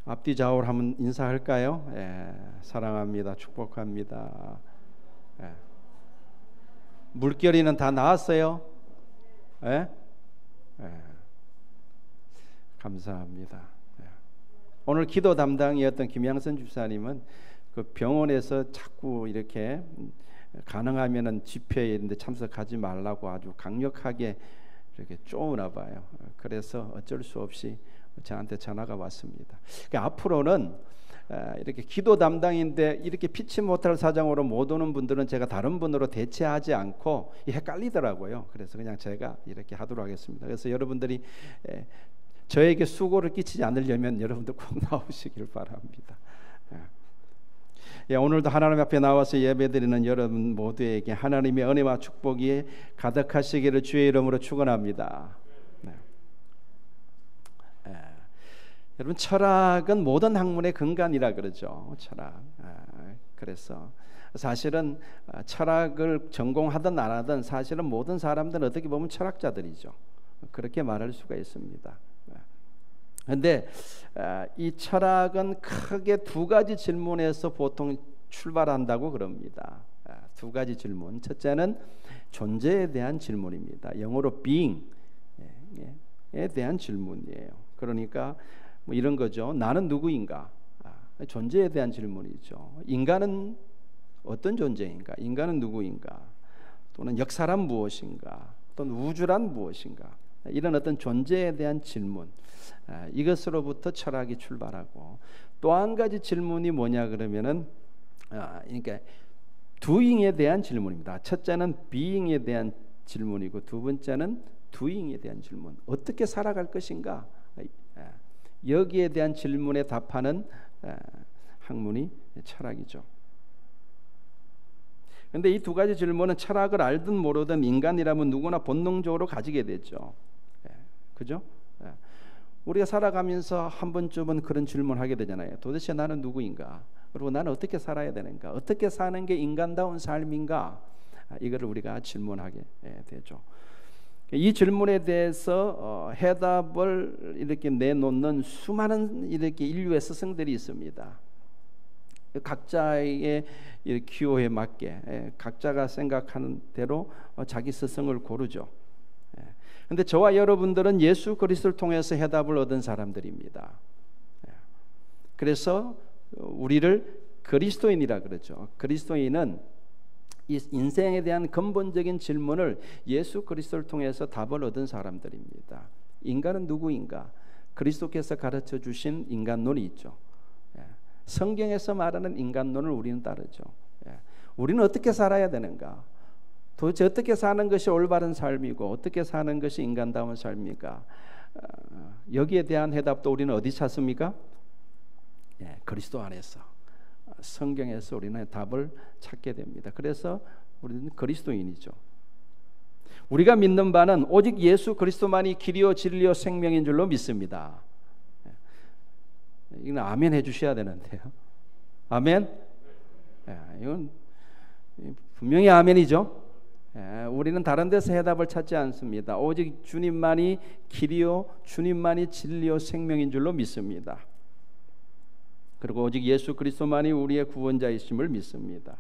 앞뒤 좌우로 한번 인사할까요? 사랑합니다. 축복합니다. 물결이는 다 나왔어요? 감사합니다. 오늘 기도 담당이었던 김양선 집사님은 그 병원에서 자꾸 이렇게 가능하면은 집회에 이런 데 참석하지 말라고 아주 강력하게 이렇게 쪼으나 봐요. 그래서 어쩔 수 없이 저한테 전화가 왔습니다. 그러니까 앞으로는 이렇게 기도 담당인데 이렇게 피치 못할 사정으로 못 오는 분들은 제가 다른 분으로 대체하지 않고 헷갈리더라고요. 그래서 그냥 제가 이렇게 하도록 하겠습니다. 그래서 여러분들이 저에게 수고를 끼치지 않으려면 여러분들 꼭 나오시길 바랍니다. 오늘도 하나님 앞에 나와서 예배드리는 여러분 모두에게 하나님의 은혜와 축복이 가득하시기를 주의 이름으로 축원합니다. 여러분, 철학은 모든 학문의 근간이라 그러죠. 철학. 그래서 사실은 철학을 전공하든 안 하든 사실은 모든 사람들은 어떻게 보면 철학자들이죠. 그렇게 말할 수가 있습니다. 그런데 이 철학은 크게 두 가지 질문에서 보통 출발한다고 그럽니다. 두 가지 질문. 첫째는 존재에 대한 질문입니다. 영어로 being에 대한 질문이에요. 그러니까 뭐 이런 거죠. 나는 누구인가? 존재에 대한 질문이죠. 인간은 어떤 존재인가? 인간은 누구인가? 또는 역사란 무엇인가? 또는 우주란 무엇인가? 이런 어떤 존재에 대한 질문, 이것으로부터 철학이 출발하고, 또 한 가지 질문이 뭐냐 그러면은 그러니까 doing에 대한 질문입니다. 첫째는 being에 대한 질문이고, 두 번째는 doing에 대한 질문. 어떻게 살아갈 것인가? 여기에 대한 질문에 답하는 학문이 철학이죠. 그런데 이 두 가지 질문은 철학을 알든 모르든 인간이라면 누구나 본능적으로 가지게 되죠. 그죠? 우리가 살아가면서 한 번쯤은 그런 질문하게 되잖아요. 도대체 나는 누구인가? 그리고 나는 어떻게 살아야 되는가? 어떻게 사는 게 인간다운 삶인가? 이거를 우리가 질문하게 되죠. 이 질문에 대해서 해답을 이렇게 내놓는 수많은 이렇게 인류의 스승들이 있습니다. 각자의 기호에 맞게 각자가 생각하는 대로 자기 스승을 고르죠. 그런데 저와 여러분들은 예수 그리스도를 통해서 해답을 얻은 사람들입니다. 그래서 우리를 그리스도인이라 그러죠. 그리스도인은 이 인생에 대한 근본적인 질문을 예수 그리스도를 통해서 답을 얻은 사람들입니다. 인간은 누구인가? 그리스도께서 가르쳐 주신 인간론이 있죠. 성경에서 말하는 인간론을 우리는 따르죠. 우리는 어떻게 살아야 되는가? 도대체 어떻게 사는 것이 올바른 삶이고 어떻게 사는 것이 인간다운 삶입니까? 여기에 대한 해답도 우리는 어디 찾습니까? 그리스도 안에서, 성경에서 우리는 답을 찾게 됩니다. 그래서 우리는 그리스도인이죠. 우리가 믿는 바는 오직 예수 그리스도만이 길이요 진리요 생명인 줄로 믿습니다. 이건 아멘 해주셔야 되는데요. 아멘? 이건 분명히 아멘이죠. 우리는 다른 데서 해답을 찾지 않습니다. 오직 주님만이 길이요 주님만이 진리요 생명인 줄로 믿습니다. 그리고 오직 예수 그리스도만이 우리의 구원자이심을 믿습니다.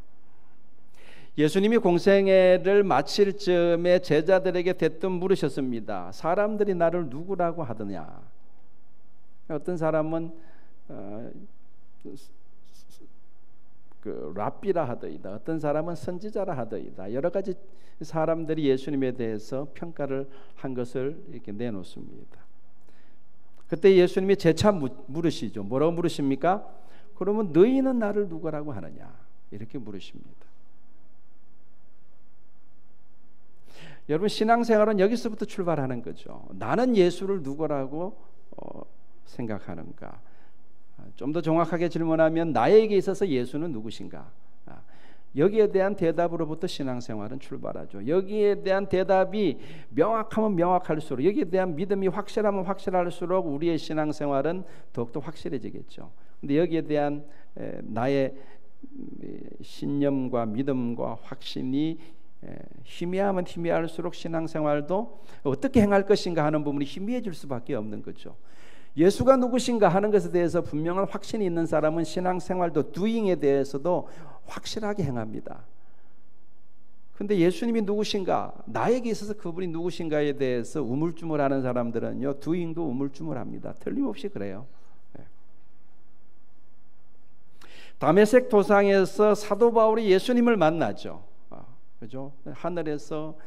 예수님이 공생애를 마칠 즈음에 제자들에게 대뜸 물으셨습니다. 사람들이 나를 누구라고 하더냐? 어떤 사람은 랍비라 하더이다. 어떤 사람은 선지자라 하더이다. 여러 가지 사람들이 예수님에 대해서 평가를 한 것을 이렇게 내놓습니다. 그때 예수님이 재차 물으시죠. 뭐라고 물으십니까? 그러면 너희는 나를 누구라고 하느냐? 이렇게 물으십니다. 여러분, 신앙생활은 여기서부터 출발하는 거죠. 나는 예수를 누구라고 생각하는가? 좀 더 정확하게 질문하면 나에게 있어서 예수는 누구신가? 여기에 대한 대답으로부터 신앙생활은 출발하죠. 여기에 대한 대답이 명확하면 명확할수록, 여기에 대한 믿음이 확실하면 확실할수록 우리의 신앙생활은 더욱더 확실해지겠죠. 근데 여기에 대한 나의 신념과 믿음과 확신이 희미하면 희미할수록 신앙생활도 어떻게 행할 것인가 하는 부분이 희미해질 수밖에 없는 거죠. 예수가 누구신가 하는 것에 대해서 분명한 확신이 있는 사람은 신앙생활도 doing에 대해서도 확실하게 행합니다. 근데 예수님이 누구신가, 나에게 있어서 그분이 누구신가에 대해서 우물쭈물하는 사람들은요, doing도 우물쭈물합니다. 틀림없이 그래요. 다메섹 도상에서 사도 바울이 예수님을 만나죠. 그죠? 하늘에서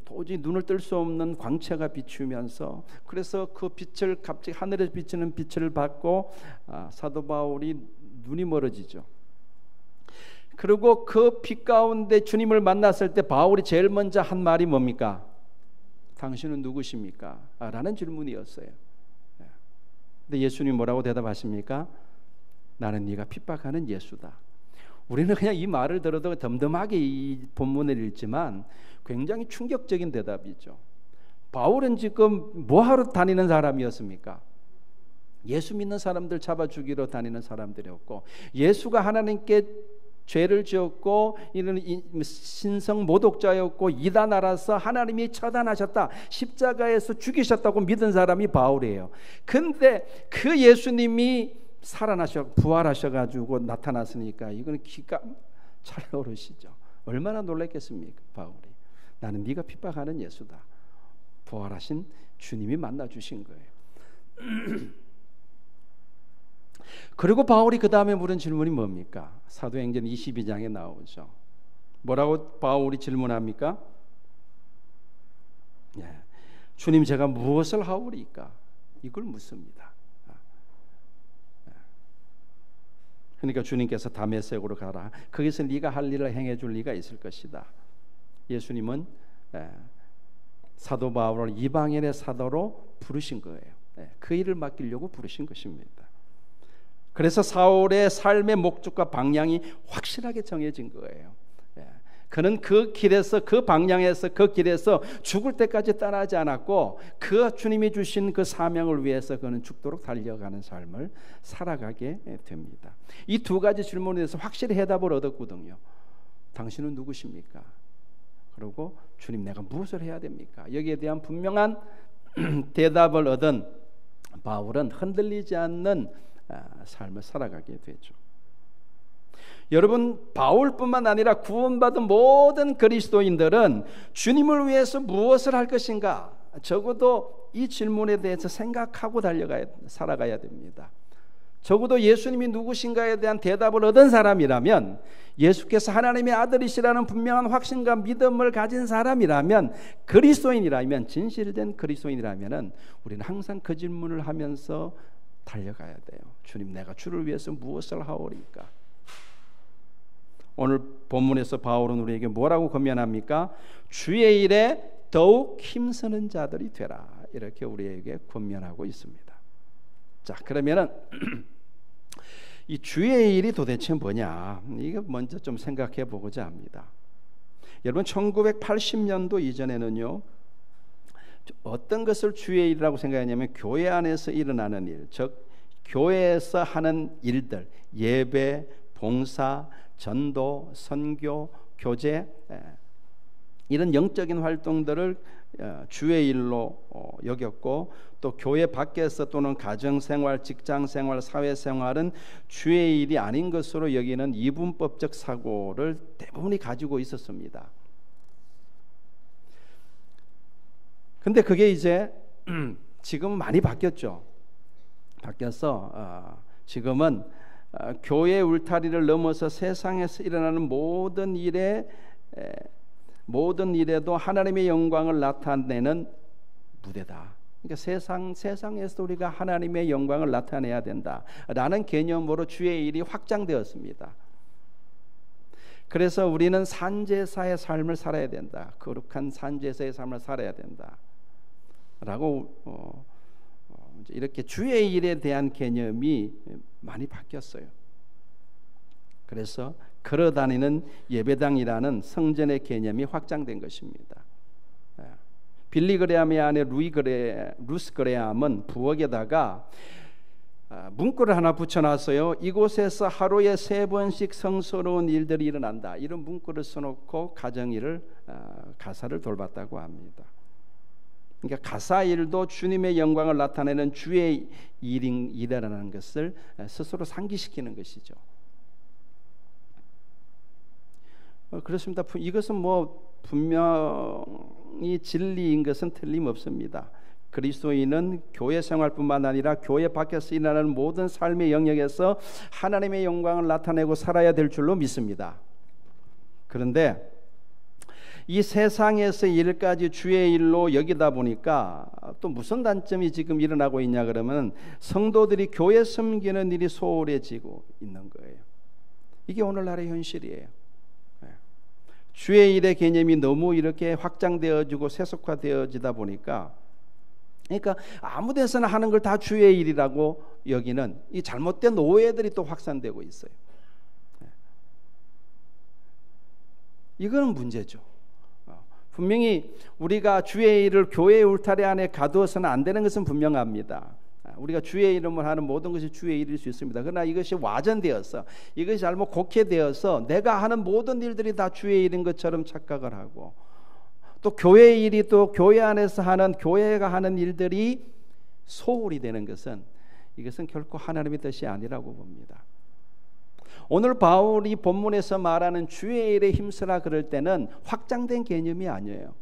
도저히 눈을 뜰 수 없는 광채가 비추면서, 그래서 그 빛을 갑자기 하늘에서 비치는 빛을 받고 사도 바울이 눈이 멀어지죠. 그리고 그 빛 가운데 주님을 만났을 때 바울이 제일 먼저 한 말이 뭡니까? 당신은 누구십니까? 라는 질문이었어요. 근데 예수님이 뭐라고 대답하십니까? 나는 네가 핍박하는 예수다. 우리는 그냥 이 말을 들어도 덤덤하게 이 본문을 읽지만 굉장히 충격적인 대답이죠. 바울은 지금 뭐하러 다니는 사람이었습니까? 예수 믿는 사람들 잡아 죽이러 다니는 사람들이었고, 예수가 하나님께 죄를 지었고 이런 신성 모독자였고 이단 알아서 하나님이 처단하셨다, 십자가에서 죽이셨다고 믿은 사람이 바울이에요. 근데 그 예수님이 부활하셔가지고 나타났으니까 이거는 기가 잘 오르시죠. 얼마나 놀랐겠습니까? 바울이 나는 네가 핍박하는 예수다. 부활하신 주님이 만나 주신 거예요. 그리고 바울이 그 다음에 물은 질문이 뭡니까? 사도행전 22장에 나오죠. 뭐라고 바울이 질문합니까? 주님, 제가 무엇을 하오리까? 이걸 묻습니다. 그러니까 주님께서 다메섹으로 가라. 거기서 네가 할 일을 행해 줄 리가 있을 것이다. 예수님은 사도 바울을 이방인의 사도로 부르신 거예요. 그 일을 맡기려고 부르신 것입니다. 그래서 사울의 삶의 목적과 방향이 확실하게 정해진 거예요. 그는 그 길에서, 그 방향에서, 그 길에서 죽을 때까지 떠나지 않았고, 그 주님이 주신 그 사명을 위해서 그는 죽도록 달려가는 삶을 살아가게 됩니다. 이 두 가지 질문에 대해서 확실히 해답을 얻었거든요. 당신은 누구십니까? 그리고 주님, 내가 무엇을 해야 됩니까? 여기에 대한 분명한 대답을 얻은 바울은 흔들리지 않는 삶을 살아가게 되죠. 여러분, 바울뿐만 아니라 구원받은 모든 그리스도인들은 주님을 위해서 무엇을 할 것인가, 적어도 이 질문에 대해서 생각하고 살아가야 됩니다. 적어도 예수님이 누구신가에 대한 대답을 얻은 사람이라면, 예수께서 하나님의 아들이시라는 분명한 확신과 믿음을 가진 사람이라면, 그리스도인이라면, 진실된 그리스도인이라면 우리는 항상 그 질문을 하면서 달려가야 돼요. 주님, 내가 주를 위해서 무엇을 하오리까? 오늘 본문에서 바울은 우리에게 뭐라고 권면합니까? 주의 일에 더욱 힘쓰는 자들이 되라, 이렇게 우리에게 권면하고 있습니다. 자, 그러면은 이 주의 일이 도대체 뭐냐, 이거 먼저 좀 생각해 보고자 합니다. 여러분, 1980년도 이전에는요, 어떤 것을 주의 일이라고 생각하냐면 교회 안에서 일어나는 일, 즉 교회에서 하는 일들, 예배, 봉사, 전도, 선교, 교제, 이런 영적인 활동들을 주의 일로 여겼고, 또 교회 밖에서 또는 가정생활, 직장생활, 사회생활은 주의 일이 아닌 것으로 여기는 이분법적 사고를 대부분이 가지고 있었습니다. 근데 그게 이제 지금은 많이 바뀌었죠. 바뀌어서 지금은 교회 울타리를 넘어서 세상에서 일어나는 모든 일에도 하나님의 영광을 나타내는 무대다. 그러니까 세상에서 우리가 하나님의 영광을 나타내야 된다라는 개념으로 주의 일이 확장되었습니다. 그래서 우리는 산제사의 삶을 살아야 된다. 거룩한 산제사의 삶을 살아야 된다. 라고 이렇게 주의 일에 대한 개념이 많이 바뀌었어요. 그래서 걸어다니는 예배당이라는 성전의 개념이 확장된 것입니다. 빌리 그레함의 아내 루스 그레함은 부엌에다가 문구를 하나 붙여놨어요. 이곳에서 하루에 3번씩 성스러운 일들이 일어난다, 이런 문구를 써놓고 가정일을 가사를 돌봤다고 합니다. 그러니까 가사일도 주님의 영광을 나타내는 주의 일이라는 것을 스스로 상기시키는 것이죠. 그렇습니다. 이것은 뭐 분명히 진리인 것은 틀림없습니다. 그리스도인은 교회 생활뿐만 아니라 교회 밖에서 일어나는 모든 삶의 영역에서 하나님의 영광을 나타내고 살아야 될 줄로 믿습니다. 그런데 이 세상에서 일까지 주의 일로 여기다 보니까 또 무슨 단점이 지금 일어나고 있냐 그러면 성도들이 교회 섬기는 일이 소홀해지고 있는 거예요. 이게 오늘날의 현실이에요. 주의 일의 개념이 너무 이렇게 확장되어지고 세속화되어지다 보니까, 그러니까 아무 데서나 하는 걸 다 주의 일이라고 여기는 이 잘못된 오해들이 또 확산되고 있어요. 이거는 문제죠. 분명히 우리가 주의 일을 교회의 울타리 안에 가두어서는 안 되는 것은 분명합니다. 우리가 주의 이름을 하는 모든 것이 주의 일일 수 있습니다. 그러나 이것이 와전되어서, 이것이 잘못 곡해되어서 내가 하는 모든 일들이 다 주의 일인 것처럼 착각을 하고, 또 교회의 일이 또 교회 안에서 하는, 교회가 하는 일들이 소홀히 되는 것은, 이것은 결코 하나님의 뜻이 아니라고 봅니다. 오늘 바울이 본문에서 말하는 주의 일에 힘쓰라 그럴 때는 확장된 개념이 아니에요.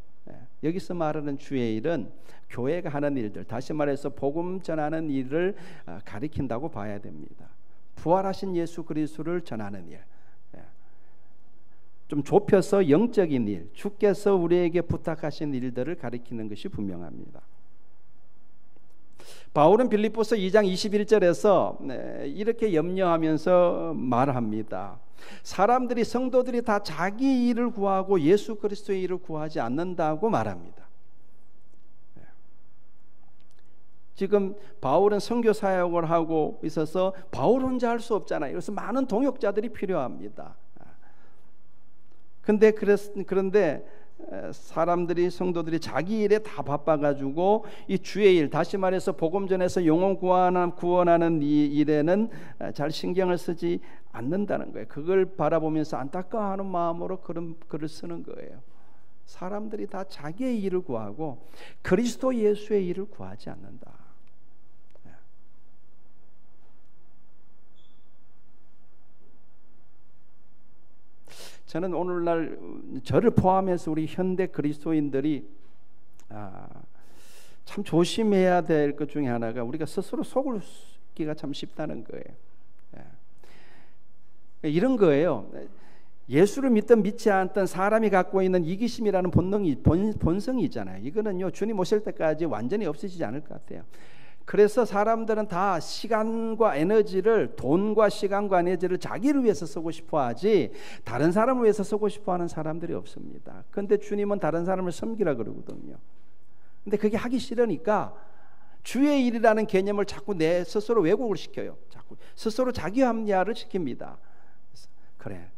여기서 말하는 주의 일은 교회가 하는 일들, 다시 말해서 복음 전하는 일을 가리킨다고 봐야 됩니다. 부활하신 예수 그리스도를 전하는 일, 좀 좁혀서 영적인 일, 주께서 우리에게 부탁하신 일들을 가리키는 것이 분명합니다. 바울은 빌립보서 2장 21절에서 이렇게 염려하면서 말합니다. 사람들이, 성도들이 다 자기 일을 구하고 예수 그리스도의 일을 구하지 않는다고 말합니다. 지금 바울은 선교 사역을 하고 있어서 바울 혼자 할 수 없잖아요. 그래서 많은 동역자들이 필요합니다. 그런데 사람들이, 성도들이 자기 일에 다 바빠가지고 이 주의 일, 다시 말해서 복음 전해서 영혼 구원하는 이 일에는 잘 신경을 쓰지 않는다는 거예요. 그걸 바라보면서 안타까워하는 마음으로 그런 글을 쓰는 거예요. 사람들이 다 자기의 일을 구하고 그리스도 예수의 일을 구하지 않는다. 저는 오늘날 저를 포함해서 우리 현대 그리스도인들이 참 조심해야 될 것 중에 하나가, 우리가 스스로 속기가 참 쉽다는 거예요. 이런 거예요. 예수를 믿든 믿지 않든 사람이 갖고 있는 이기심이라는 본성이 있잖아요. 이거는요, 주님 오실 때까지 완전히 없어지지 않을 것 같아요. 그래서 사람들은 다 시간과 에너지를, 돈과 시간과 에너지를 자기를 위해서 쓰고 싶어 하지 다른 사람을 위해서 쓰고 싶어 하는 사람들이 없습니다. 그런데 주님은 다른 사람을 섬기라 그러거든요. 근데 그게 하기 싫으니까 주의 일이라는 개념을 자꾸 내 스스로 왜곡을 시켜요. 자꾸 스스로 자기 합리화를 시킵니다. 그래,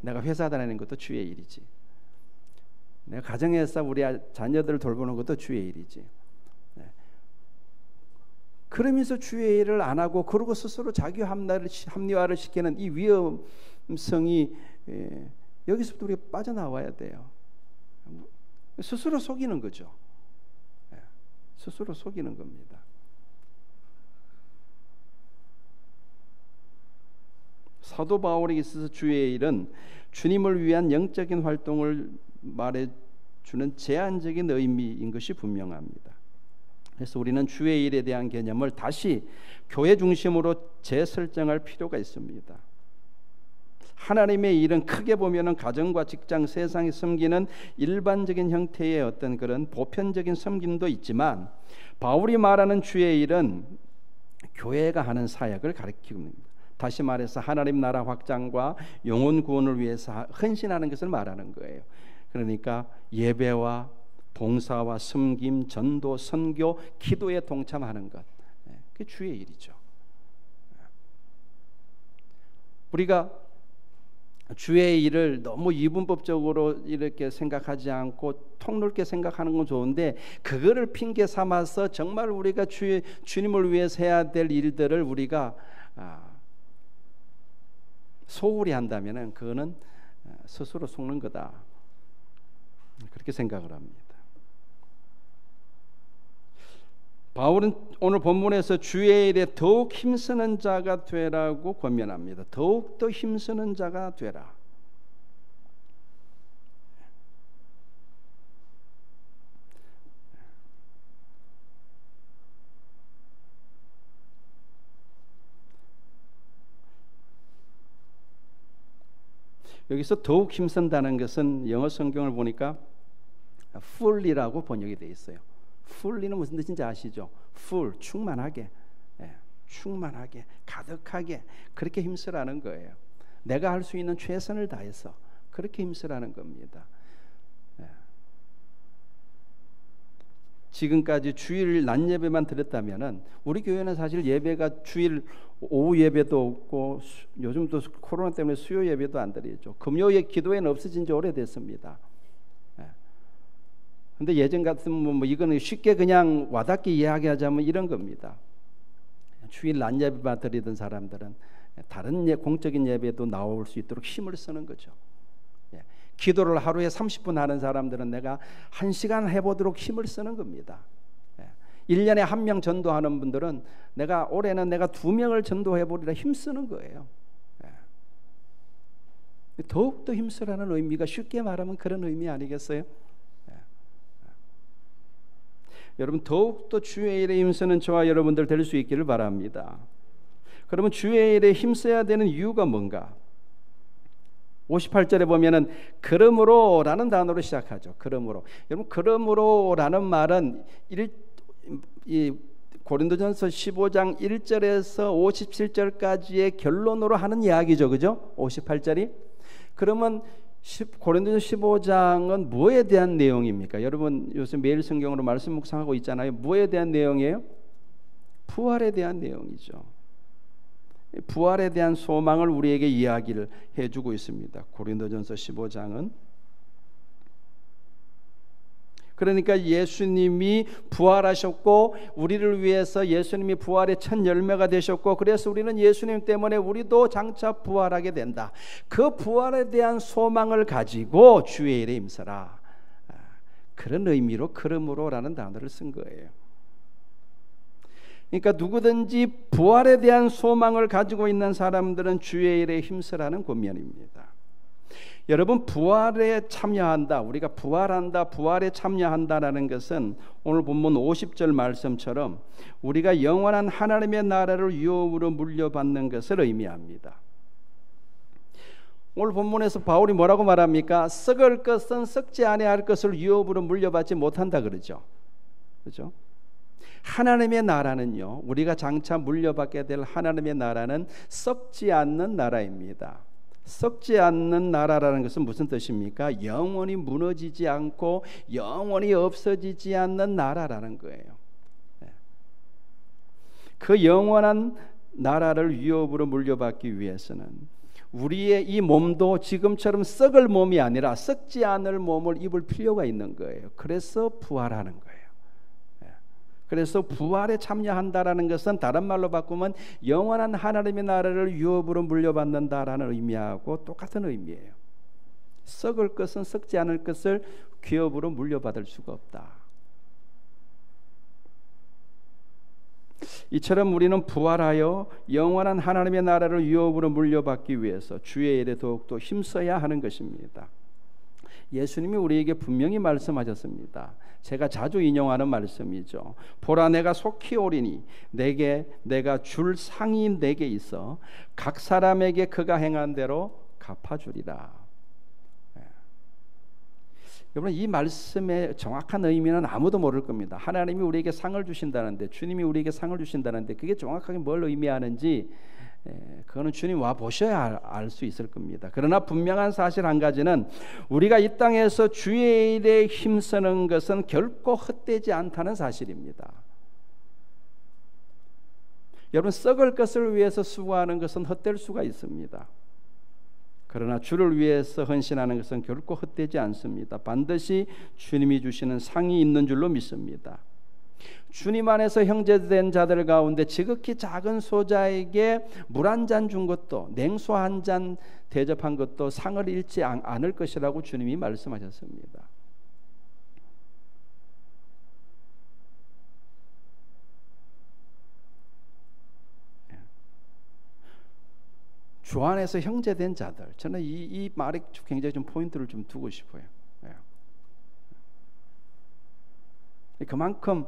내가 회사 다니는 것도 주의 일이지, 내가 가정에서 우리 자녀들을 돌보는 것도 주의 일이지. 그러면서 주의 일을 안 하고, 그러고 스스로 자기 합리화를 시키는 이 위험성이, 여기서부터 우리가 빠져나와야 돼요. 스스로 속이는 거죠. 스스로 속이는 겁니다. 사도 바울에게 있어서 주의 일은 주님을 위한 영적인 활동을 말해주는 제한적인 의미인 것이 분명합니다. 그래서 우리는 주의 일에 대한 개념을 다시 교회 중심으로 재설정할 필요가 있습니다. 하나님의 일은 크게 보면은 가정과 직장, 세상에 섬기는 일반적인 형태의 어떤 그런 보편적인 섬김도 있지만, 바울이 말하는 주의 일은 교회가 하는 사역을 가리킵니다. 다시 말해서 하나님 나라 확장과 영혼 구원을 위해서 헌신하는 것을 말하는 거예요. 그러니까 예배와 봉사와 섬김, 전도, 선교, 기도에 동참하는 것, 그게 주의 일이죠. 우리가 주의 일을 너무 이분법적으로 이렇게 생각하지 않고 통넓게 생각하는 건 좋은데, 그거를 핑계 삼아서 정말 우리가 주님을 위해서 해야 될 일들을 우리가 소홀히 한다면 그거는 스스로 속는 거다, 그렇게 생각을 합니다. 바울은 오늘 본문에서 주의 일에 더욱 힘쓰는 자가 되라고 권면합니다. 더욱 더 힘쓰는 자가 되라. 여기서 더욱 힘쓴다는 것은 영어 성경을 보니까 full이라고 번역이 되어 있어요. full이는 무슨 뜻인지 아시죠? full, 충만하게, 충만하게, 가득하게 그렇게 힘쓰라는 거예요. 내가 할 수 있는 최선을 다해서 그렇게 힘쓰라는 겁니다. 지금까지 주일 낮 예배만 드렸다면은 우리 교회는 사실 예배가 주일 오후 예배도 없고 요즘도 코로나 때문에 수요 예배도 안 드리죠. 금요일 기도회는 없어진 지 오래됐습니다. 근데 예전 같으면 뭐 이거는 쉽게 그냥 와닿게 이야기하자면 이런 겁니다. 주일 낮 예배만 드리던 사람들은 다른 공적인 예배도 나올 수 있도록 힘을 쓰는 거죠. 기도를 하루에 30분 하는 사람들은 내가 1시간 해보도록 힘을 쓰는 겁니다. 1년에 1명 전도하는 분들은 올해는 내가 2명을 전도해보리라 힘쓰는 거예요. 더욱더 힘쓰라는 의미가 쉽게 말하면 그런 의미 아니겠어요? 여러분 더욱더 주의 일에 힘쓰는 저와 여러분들 될 수 있기를 바랍니다. 그러면 주의 일에 힘써야 되는 이유가 뭔가? 58절에 보면은 그러므로라는 단어로 시작하죠. 그러므로. 여러분 그러므로라는 말은 고린도전서 15장 1절에서 57절까지의 결론으로 하는 이야기죠. 그죠? 58절이. 그러면 고린도전서 15장은 뭐에 대한 내용입니까? 여러분 요새 매일 성경으로 말씀 묵상하고 있잖아요. 뭐에 대한 내용이에요? 부활에 대한 내용이죠. 부활에 대한 소망을 우리에게 이야기를 해주고 있습니다. 고린도전서 15장은. 그러니까 예수님이 부활하셨고 우리를 위해서 예수님이 부활의 첫 열매가 되셨고 그래서 우리는 예수님 때문에 우리도 장차 부활하게 된다. 그 부활에 대한 소망을 가지고 주의 일에 힘써라. 그런 의미로 그러므로라는 단어를 쓴 거예요. 그러니까 누구든지 부활에 대한 소망을 가지고 있는 사람들은 주의 일에 힘쓰라는 권면입니다. 여러분 부활에 참여한다, 우리가 부활한다, 부활에 참여한다라는 것은 오늘 본문 50절 말씀처럼 우리가 영원한 하나님의 나라를 유업으로 물려받는 것을 의미합니다. 오늘 본문에서 바울이 뭐라고 말합니까? 썩을 것은 썩지 아니할 것을 유업으로 물려받지 못한다 그러죠. 그렇죠? 하나님의 나라는요, 우리가 장차 물려받게 될 하나님의 나라는 썩지 않는 나라입니다. 썩지 않는 나라라는 것은 무슨 뜻입니까? 영원히 무너지지 않고 영원히 없어지지 않는 나라라는 거예요. 그 영원한 나라를 유업으로 물려받기 위해서는 우리의 이 몸도 지금처럼 썩을 몸이 아니라 썩지 않을 몸을 입을 필요가 있는 거예요. 그래서 부활하는 거예요. 그래서 부활에 참여한다라는 것은 다른 말로 바꾸면 영원한 하나님의 나라를 유업으로 물려받는다라는 의미하고 똑같은 의미예요. 썩을 것은 썩지 않을 것을 기업으로 물려받을 수가 없다. 이처럼 우리는 부활하여 영원한 하나님의 나라를 유업으로 물려받기 위해서 주의 일에 더욱더 힘써야 하는 것입니다. 예수님이 우리에게 분명히 말씀하셨습니다. 제가 자주 인용하는 말씀이죠. 보라 내가 속히 오리니 내가 줄 상이 내게 있어 각 사람에게 그가 행한 대로 갚아주리라. 여러분 이 말씀의 정확한 의미는 아무도 모를 겁니다. 하나님이 우리에게 상을 주신다는데, 주님이 우리에게 상을 주신다는데 그게 정확하게 뭘 의미하는지 그거는 주님 와 보셔야 알 수 있을 겁니다. 그러나 분명한 사실 한 가지는 우리가 이 땅에서 주의 일에 힘쓰는 것은 결코 헛되지 않다는 사실입니다. 여러분 썩을 것을 위해서 수고하는 것은 헛될 수가 있습니다. 그러나 주를 위해서 헌신하는 것은 결코 헛되지 않습니다. 반드시 주님이 주시는 상이 있는 줄로 믿습니다. 주님 안에서 형제된 자들 가운데 지극히 작은 소자에게 물 한 잔 준 것도, 냉수 한 잔 대접한 것도 상을 잃지 않을 것이라고 주님이 말씀하셨습니다. 주 안에서 형제된 자들. 저는 이 말에 굉장히 좀 포인트를 좀 두고 싶어요. 그만큼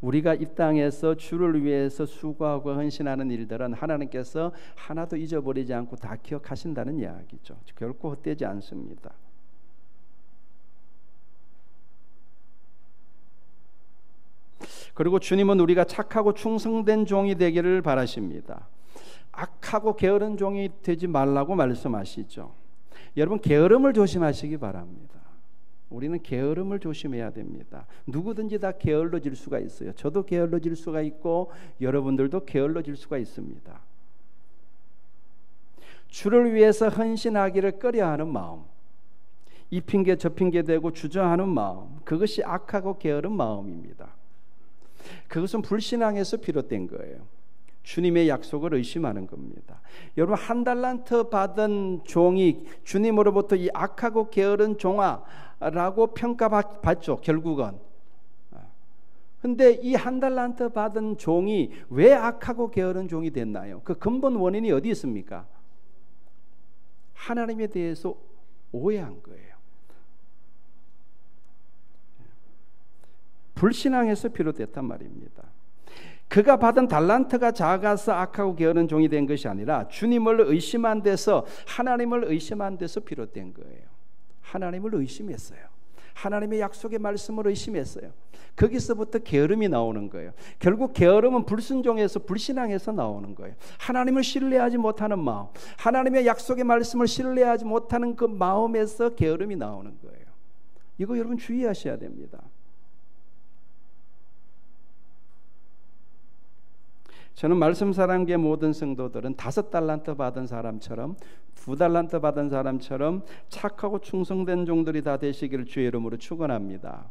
우리가 이 땅에서 주를 위해서 수고하고 헌신하는 일들은 하나님께서 하나도 잊어버리지 않고 다 기억하신다는 이야기죠. 결코 헛되지 않습니다. 그리고 주님은 우리가 착하고 충성된 종이 되기를 바라십니다. 악하고 게으른 종이 되지 말라고 말씀하시죠. 여러분, 게으름을 조심하시기 바랍니다. 우리는 게으름을 조심해야 됩니다. 누구든지 다 게을러질 수가 있어요. 저도 게을러질 수가 있고 여러분들도 게을러질 수가 있습니다. 주를 위해서 헌신하기를 꺼려하는 마음, 이 핑계 저 핑계 대고 주저하는 마음, 그것이 악하고 게으른 마음입니다. 그것은 불신앙에서 비롯된 거예요. 주님의 약속을 의심하는 겁니다. 여러분, 한 달란트 받은 종이 주님으로부터 이 악하고 게으른 종아라고 평가받죠. 결국은. 근데 이 한 달란트 받은 종이 왜 악하고 게으른 종이 됐나요? 그 근본 원인이 어디 있습니까? 하나님에 대해서 오해한 거예요. 불신앙에서 비롯됐단 말입니다. 그가 받은 달란트가 작아서 악하고 게으른 종이 된 것이 아니라 주님을 의심한 데서, 하나님을 의심한 데서 비롯된 거예요. 하나님을 의심했어요. 하나님의 약속의 말씀을 의심했어요. 거기서부터 게으름이 나오는 거예요. 결국 게으름은 불순종에서, 불신앙에서 나오는 거예요. 하나님을 신뢰하지 못하는 마음, 하나님의 약속의 말씀을 신뢰하지 못하는 그 마음에서 게으름이 나오는 거예요. 이거 여러분 주의하셔야 됩니다. 저는 말씀사랑교회 모든 성도들은 5달란트 받은 사람처럼, 2달란트 받은 사람처럼 착하고 충성된 종들이 다 되시기를 주의 이름으로 축원합니다.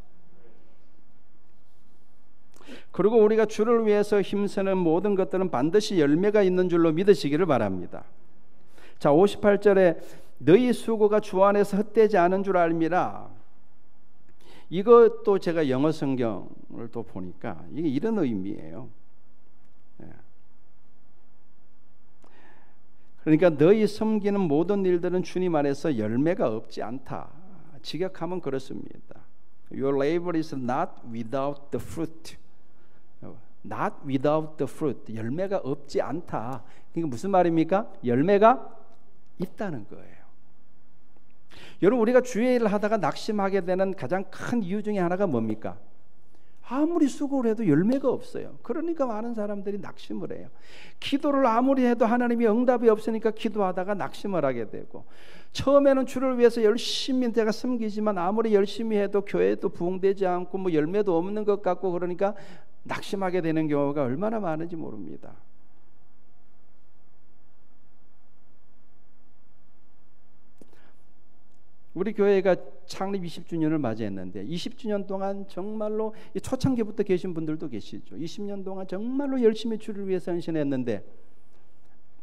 그리고 우리가 주를 위해서 힘쓰는 모든 것들은 반드시 열매가 있는 줄로 믿으시기를 바랍니다. 자, 58절에 너희 수고가 주 안에서 헛되지 않은 줄 알미라. 이것도 제가 영어 성경을 또 보니까 이게 이런 의미예요. 그러니까 너희 섬기는 모든 일들은 주님 안에서 열매가 없지 않다. 직역하면 그렇습니다. Your labor is not without the fruit. Not without the fruit. 열매가 없지 않다. 이게 무슨 말입니까? 열매가 있다는 거예요. 여러분, 우리가 주의 일을 하다가 낙심하게 되는 가장 큰 이유 중에 하나가 뭡니까? 아무리 수고를 해도 열매가 없어요. 그러니까 많은 사람들이 낙심을 해요. 기도를 아무리 해도 하나님이 응답이 없으니까 기도하다가 낙심을 하게 되고, 처음에는 주를 위해서 열심히 내가 섬기지만 아무리 열심히 해도 교회도 부흥되지 않고 뭐 열매도 없는 것 같고, 그러니까 낙심하게 되는 경우가 얼마나 많은지 모릅니다. 우리 교회가 창립 20주년을 맞이했는데 20주년 동안 정말로 초창기부터 계신 분들도 계시죠. 20년 동안 정말로 열심히 주를 위해서 헌신했는데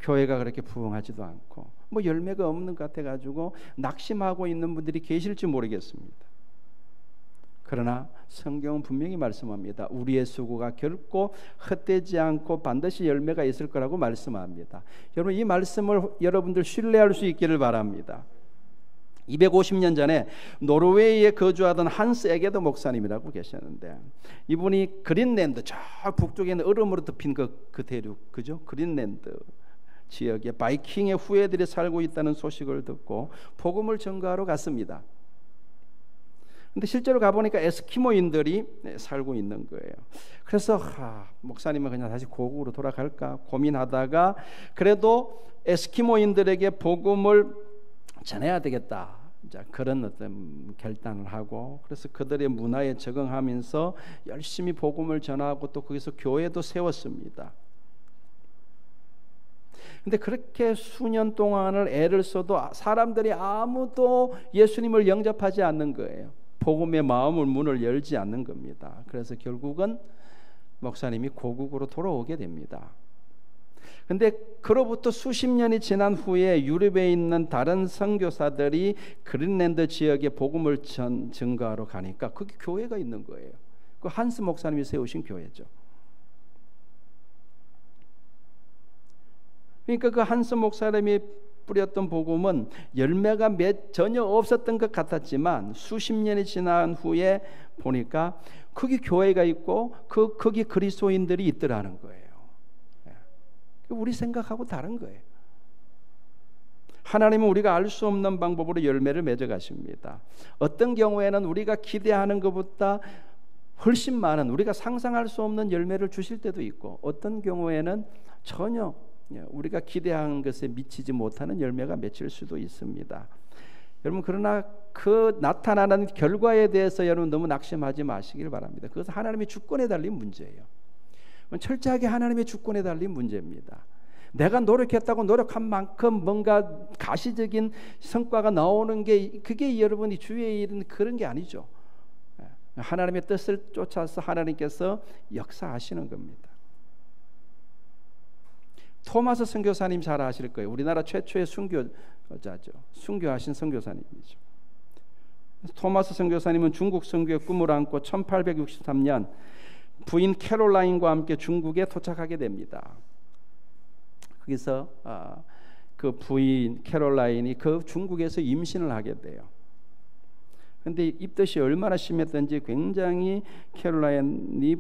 교회가 그렇게 부흥하지도 않고 뭐 열매가 없는 것 같아가지고 낙심하고 있는 분들이 계실지 모르겠습니다. 그러나 성경은 분명히 말씀합니다. 우리의 수고가 결코 헛되지 않고 반드시 열매가 있을 거라고 말씀합니다. 여러분, 이 말씀을 여러분들 신뢰할 수 있기를 바랍니다. 250년 전에 노르웨이에 거주하던 한스 에게더 목사님이라고 계셨는데, 이분이 그린랜드, 저 북쪽에 있는 얼음으로 덮인 그 대륙, 그죠? 그린랜드 지역에 바이킹의 후예들이 살고 있다는 소식을 듣고 복음을 전가하러 갔습니다. 근데 실제로 가보니까 에스키모인들이 살고 있는 거예요. 그래서 목사님은 그냥 다시 고국으로 돌아갈까 고민하다가 그래도 에스키모인들에게 복음을 전해야 되겠다. 자, 그런 어떤 결단을 하고, 그래서 그들의 문화에 적응하면서 열심히 복음을 전하고 또 거기서 교회도 세웠습니다. 근데 그렇게 수년 동안을 애를 써도 사람들이 아무도 예수님을 영접하지 않는 거예요. 복음의 마음을, 문을 열지 않는 겁니다. 그래서 결국은 목사님이 고국으로 돌아오게 됩니다. 근데 그로부터 수십 년이 지난 후에 유럽에 있는 다른 선교사들이 그린랜드 지역에 복음을 증거하러 가니까 거기 교회가 있는 거예요. 그 한스 목사님이 세우신 교회죠. 그러니까 그 한스 목사님이 뿌렸던 복음은 열매가 전혀 없었던 것 같았지만 수십 년이 지난 후에 보니까 거기 교회가 있고 거기 그리스도인들이 있더라는 거예요. 우리 생각하고 다른 거예요. 하나님은 우리가 알 수 없는 방법으로 열매를 맺어 가십니다. 어떤 경우에는 우리가 기대하는 것보다 훨씬 많은, 우리가 상상할 수 없는 열매를 주실 때도 있고, 어떤 경우에는 전혀 우리가 기대한 것에 미치지 못하는 열매가 맺힐 수도 있습니다. 여러분, 그러나 그 나타나는 결과에 대해서 여러분 너무 낙심하지 마시길 바랍니다. 그것은 하나님의 주권에 달린 문제예요. 철저하게 하나님의 주권에 달린 문제입니다. 내가 노력했다고 노력한 만큼 뭔가 가시적인 성과가 나오는 게, 그게 여러분이 주의 일은 그런 게 아니죠. 하나님의 뜻을 쫓아서 하나님께서 역사하시는 겁니다. 토마스 선교사님 잘 아실 거예요. 우리나라 최초의 순교자죠. 순교하신 선교사님이죠. 토마스 선교사님은 중국 선교의 꿈을 안고 1863년 부인 캐롤라인과 함께 중국에 도착하게 됩니다. 거기서 그 부인 캐롤라인이 그 중국에서 임신을 하게 돼요. 그런데 입덧이 얼마나 심했던지 굉장히 캐롤라인이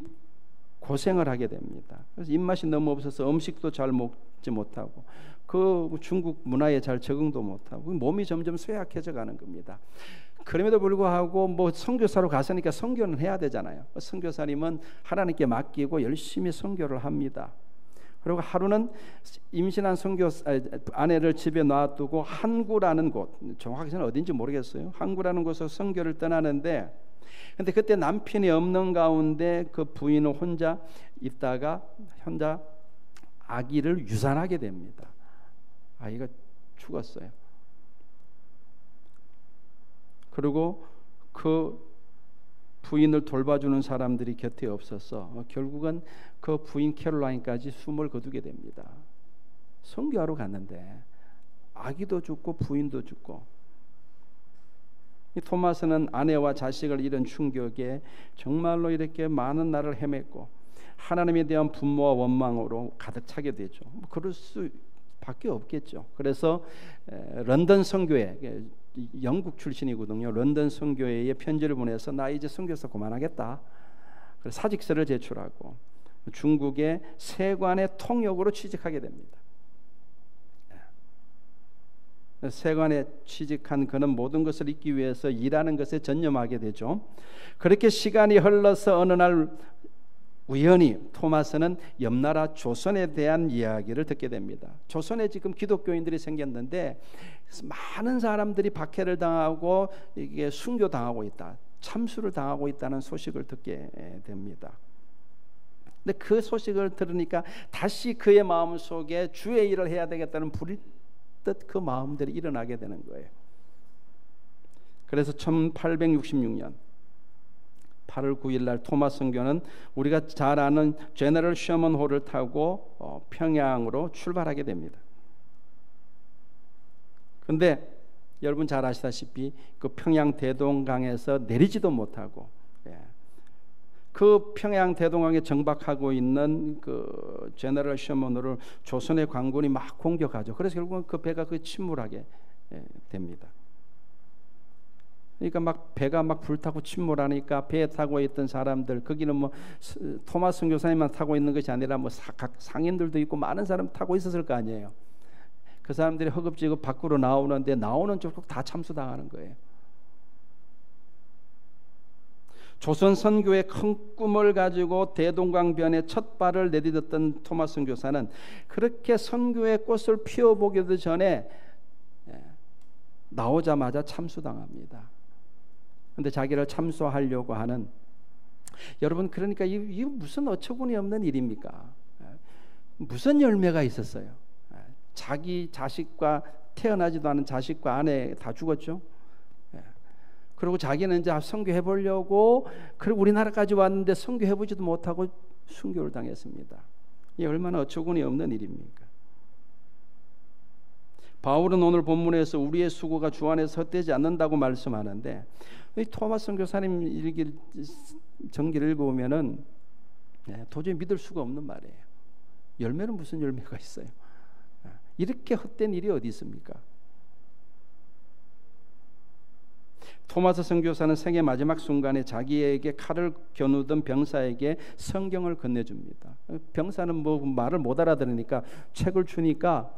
고생을 하게 됩니다. 그래서 입맛이 너무 없어서 음식도 잘 먹지 못하고 그 중국 문화에 잘 적응도 못하고 몸이 점점 쇠약해져 가는 겁니다. 그럼에도 불구하고 뭐 선교사로 갔으니까 선교는 해야 되잖아요. 선교사님은 하나님께 맡기고 열심히 선교를 합니다. 그리고 하루는 임신한 아내를 집에 놔두고 항구라는 곳, 정확히는 어딘지 모르겠어요. 항구라는 곳에서 선교를 떠나는데, 근데 그때 남편이 없는 가운데 그 부인은 혼자 있다가 혼자 아기를 유산하게 됩니다. 아이가 죽었어요. 그리고 그 부인을 돌봐주는 사람들이 곁에 없어서 결국은 그 부인 캐롤라인까지 숨을 거두게 됩니다. 선교하러 갔는데 아기도 죽고 부인도 죽고, 이 토마스는 아내와 자식을 잃은 충격에 정말로 이렇게 많은 날을 헤맸고 하나님에 대한 분노와 원망으로 가득 차게 되죠. 그럴 수밖에 없겠죠. 그래서 런던 선교회, 영국 출신이거든요. 런던 선교회에 편지를 보내서 나 이제 선교사 그만하겠다. 그래서 사직서를 제출하고 중국의 세관의 통역으로 취직하게 됩니다. 세관에 취직한 그는 모든 것을 잊기 위해서 일하는 것에 전념하게 되죠. 그렇게 시간이 흘러서 어느 날 우연히 토마스는 옆나라 조선에 대한 이야기를 듣게 됩니다. 조선에 지금 기독교인들이 생겼는데 많은 사람들이 박해를 당하고 이게 순교당하고 있다, 참수를 당하고 있다는 소식을 듣게 됩니다. 근데 그 소식을 들으니까 다시 그의 마음 속에 주의 일을 해야 되겠다는 불뜻 그 마음들이 일어나게 되는 거예요. 그래서 1866년 8월 9일 날 토마스 선교는 우리가 잘 아는 제너럴 셔먼 호를 타고 평양으로 출발하게 됩니다. 근데 여러분 잘 아시다시피 그 평양 대동강에서 내리지도 못하고, 그 평양 대동강에 정박하고 있는 그 제너럴 셔먼 호를 조선의 관군이 막 공격하죠. 그래서 결국은 그 배가 침몰하게 됩니다. 그러니까 막 배가 막 불타고 침몰하니까 배에 타고 있던 사람들, 거기는 뭐 토마스 선교사님만 타고 있는 것이 아니라 뭐 각 상인들도 있고 많은 사람 타고 있었을 거 아니에요. 그 사람들이 허겁지겁 밖으로 나오는데 나오는 쪽 다 참수당하는 거예요. 조선 선교의 큰 꿈을 가지고 대동강변에 첫 발을 내딛었던 토마스 선교사는 그렇게 선교의 꽃을 피워보기도 전에 나오자마자 참수당합니다. 근데 자기를 참수하려고 하는, 여러분, 그러니까 이게 무슨 어처구니 없는 일입니까? 무슨 열매가 있었어요? 자기 자식과, 태어나지도 않은 자식과 아내 다 죽었죠. 그리고 자기는 이제 선교해 보려고, 그리고 우리나라까지 왔는데 선교해 보지도 못하고 순교를 당했습니다. 이게 얼마나 어처구니 없는 일입니까? 바울은 오늘 본문에서 우리의 수고가 주 안에서 헛되지 않는다고 말씀하는데, 이 토마스 선교사님 전기를 읽어보면은 도저히 믿을 수가 없는 말이에요. 열매는 무슨 열매가 있어요? 이렇게 헛된 일이 어디 있습니까? 토마스 선교사는 생애 마지막 순간에 자기에게 칼을 겨누던 병사에게 성경을 건네줍니다. 병사는 뭐 말을 못 알아들으니까 책을 주니까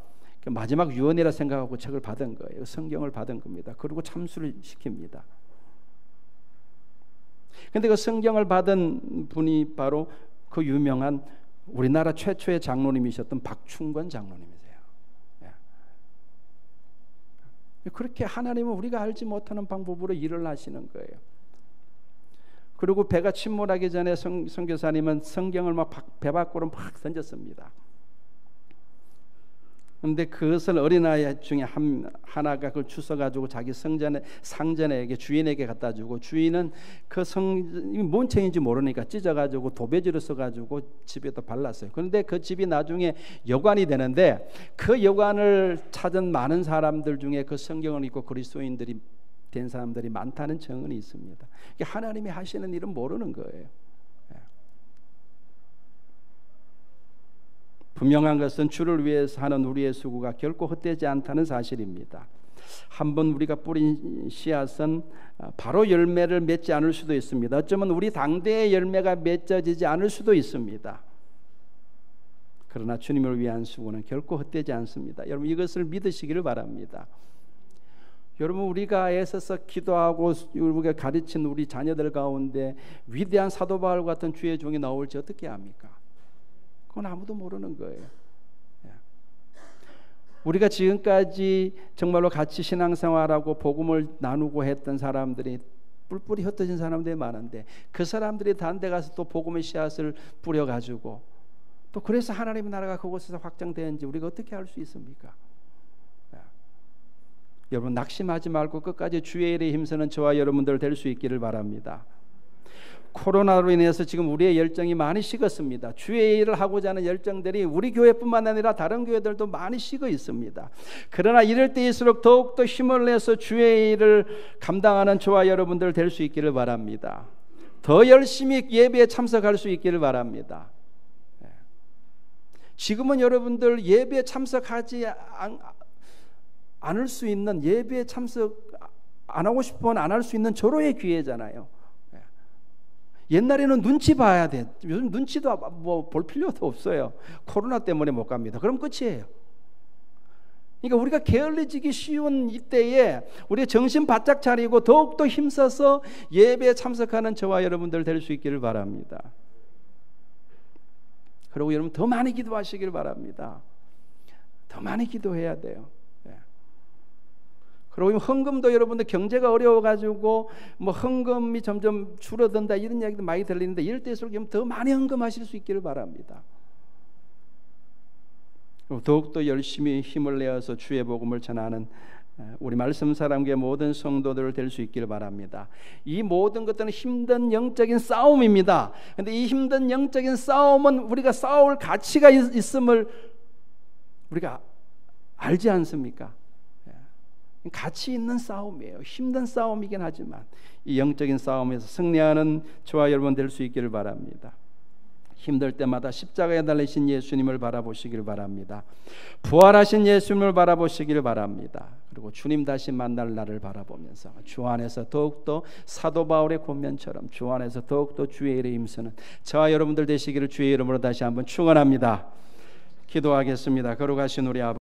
마지막 유언이라 생각하고 책을 받은 거예요. 성경을 받은 겁니다. 그리고 참수를 시킵니다. 근데 그 성경을 받은 분이 바로 그 유명한 우리나라 최초의 장로님이셨던 박충권 장로님이세요. 그렇게 하나님은 우리가 알지 못하는 방법으로 일을 하시는 거예요. 그리고 배가 침몰하기 전에 선교사님은 성경을 막 배 밖으로 막 던졌습니다. 그런데 그것을 어린아이 중에 하나가 그걸 주워가지고 자기 상전에게 주인에게 갖다 주고, 주인은 그 뭔 책인지 모르니까 찢어가지고 도배지로 써가지고 집에다 발랐어요. 그런데 그 집이 나중에 여관이 되는데, 그 여관을 찾은 많은 사람들 중에 그 성경을 읽고 그리스도인들이 된 사람들이 많다는 증언이 있습니다. 하나님이 하시는 일은 모르는 거예요. 분명한 것은 주를 위해서 하는 우리의 수고가 결코 헛되지 않다는 사실입니다. 한번 우리가 뿌린 씨앗은 바로 열매를 맺지 않을 수도 있습니다. 어쩌면 우리 당대의 열매가 맺어지지 않을 수도 있습니다. 그러나 주님을 위한 수고는 결코 헛되지 않습니다. 여러분, 이것을 믿으시기를 바랍니다. 여러분, 우리가 애써서 기도하고 우리가 가르친 우리 자녀들 가운데 위대한 사도 바울 같은 주의 종이 나올지 어떻게 합니까? 그건 아무도 모르는 거예요. 우리가 지금까지 정말로 같이 신앙생활하고 복음을 나누고 했던 사람들이 뿔뿔이 흩어진 사람들이 많은데, 그 사람들이 다른 데 가서 또 복음의 씨앗을 뿌려가지고 또 그래서 하나님의 나라가 그곳에서 확장되는지 우리가 어떻게 알 수 있습니까? 여러분, 낙심하지 말고 끝까지 주의 일에 힘쓰는 저와 여러분들 될 수 있기를 바랍니다. 코로나로 인해서 지금 우리의 열정이 많이 식었습니다. 주의 일을 하고자 하는 열정들이 우리 교회뿐만 아니라 다른 교회들도 많이 식어 있습니다. 그러나 이럴 때일수록 더욱더 힘을 내서 주의 일을 감당하는 저와 여러분들 될 수 있기를 바랍니다. 더 열심히 예배에 참석할 수 있기를 바랍니다. 지금은 여러분들 예배에 참석하지 않을 수 있는, 예배에 참석 안 하고 싶으면 안 할 수 있는 절호의 기회잖아요. 옛날에는 눈치 봐야 돼. 요즘 눈치도 뭐 볼 필요도 없어요. 코로나 때문에 못 갑니다. 그럼 끝이에요. 그러니까 우리가 게을러지기 쉬운 이때에 우리 정신 바짝 차리고 더욱더 힘써서 예배에 참석하는 저와 여러분들 될 수 있기를 바랍니다. 그리고 여러분, 더 많이 기도하시길 바랍니다. 더 많이 기도해야 돼요. 그리고 헌금도 여러분들 경제가 어려워가지고 뭐 헌금이 점점 줄어든다 이런 이야기도 많이 들리는데, 이럴 때일수록 더 많이 헌금하실 수 있기를 바랍니다. 더욱더 열심히 힘을 내어서 주의 복음을 전하는 우리 말씀사랑교회 모든 성도들 될 수 있기를 바랍니다. 이 모든 것들은 힘든 영적인 싸움입니다. 그런데 이 힘든 영적인 싸움은 우리가 싸울 가치가 있음을 우리가 알지 않습니까? 가치 있는 싸움이에요. 힘든 싸움이긴 하지만 이 영적인 싸움에서 승리하는 저와 여러분 될 수 있기를 바랍니다. 힘들 때마다 십자가에 달리신 예수님을 바라보시기를 바랍니다. 부활하신 예수님을 바라보시기를 바랍니다. 그리고 주님 다시 만날 날을 바라보면서 주 안에서 더욱더 사도 바울의 권면처럼 주 안에서 더욱더 주의 일에 힘쓰는 저와 여러분들 되시기를 주의 이름으로 다시 한번 축원합니다. 기도하겠습니다. 거룩하신 우리 아버지,